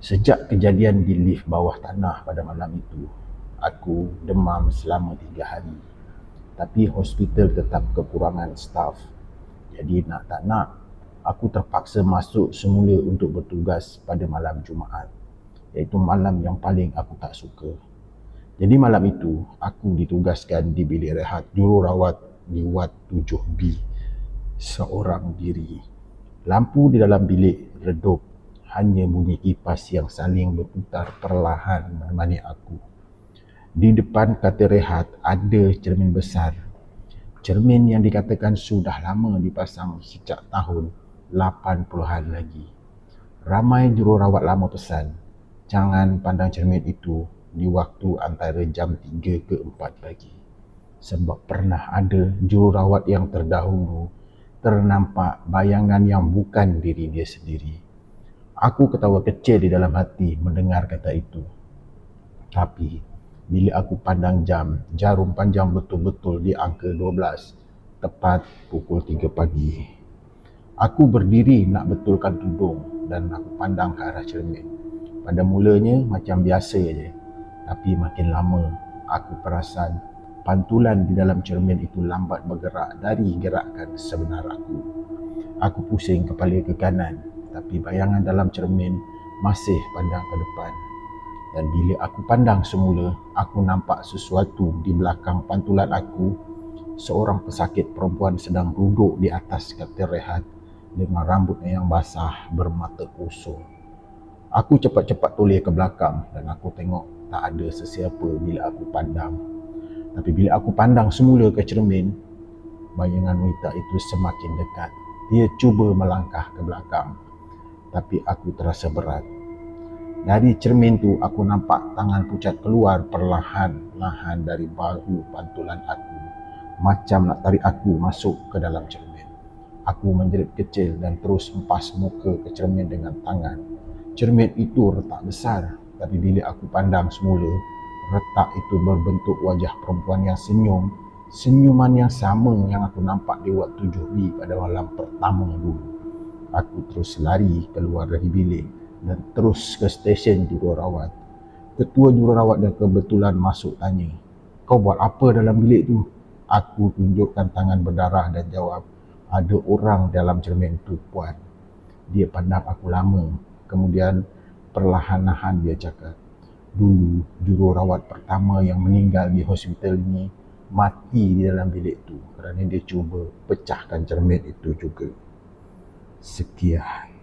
Sejak kejadian di lift bawah tanah pada malam itu, aku demam selama 3 hari. Tapi hospital tetap kekurangan staf. Jadi nak tak nak, aku terpaksa masuk semula untuk bertugas pada malam Jumaat, iaitu malam yang paling aku tak suka. Jadi malam itu, aku ditugaskan di bilik rehat jururawat di Ward 7B, seorang diri. Lampu di dalam bilik redup, hanya bunyi kipas yang saling berputar perlahan menemani aku. Di depan katil rehat ada cermin besar. Cermin yang dikatakan sudah lama dipasang sejak tahun 80-an lagi. Ramai jururawat lama pesan, jangan pandang cermin itu di waktu antara jam 3 ke 4 pagi. Sebab pernah ada jururawat yang terdahulu ternampak bayangan yang bukan diri dia sendiri. Aku ketawa kecil di dalam hati mendengar kata itu. Tapi bila aku pandang jam, jarum panjang betul-betul di angka 12, tepat pukul 3 pagi. Aku berdiri nak betulkan tudung dan aku pandang ke arah cermin. Pada mulanya macam biasa je, tapi makin lama aku perasan pantulan di dalam cermin itu lambat bergerak dari gerakan sebenar aku. Aku pusing kepala ke kanan, tapi bayangan dalam cermin masih pandang ke depan. Dan bila aku pandang semula, aku nampak sesuatu di belakang pantulan aku. Seorang pesakit perempuan sedang duduk di atas katil rehat dengan rambutnya yang basah bermata kosong. Aku cepat-cepat toleh ke belakang dan aku tengok tak ada sesiapa bila aku pandang. Tapi bila aku pandang semula ke cermin, bayangan wanita itu semakin dekat. Dia cuba melangkah ke belakang, tapi aku terasa berat. Dari cermin tu aku nampak tangan pucat keluar perlahan-lahan dari bahu pantulan aku, macam nak tarik aku masuk ke dalam cermin. Aku menjerit kecil dan terus empas muka ke cermin dengan tangan. Cermin itu retak besar, tapi bila aku pandang semula, retak itu berbentuk wajah perempuan yang senyum, senyuman yang sama yang aku nampak di Ward 7B pada malam pertama dulu. Aku terus lari keluar dari bilik dan terus ke stesen jururawat. Ketua jururawat dan kebetulan masuk tanya, "Kau buat apa dalam bilik tu?" Aku tunjukkan tangan berdarah dan jawab, "Ada orang dalam cermin tu, Puan." Dia pandang aku lama, kemudian perlahan-lahan dia cakap, "Dulu jururawat pertama yang meninggal di hospital ni mati di dalam bilik tu kerana dia cuba pecahkan cermin itu juga." Sekian.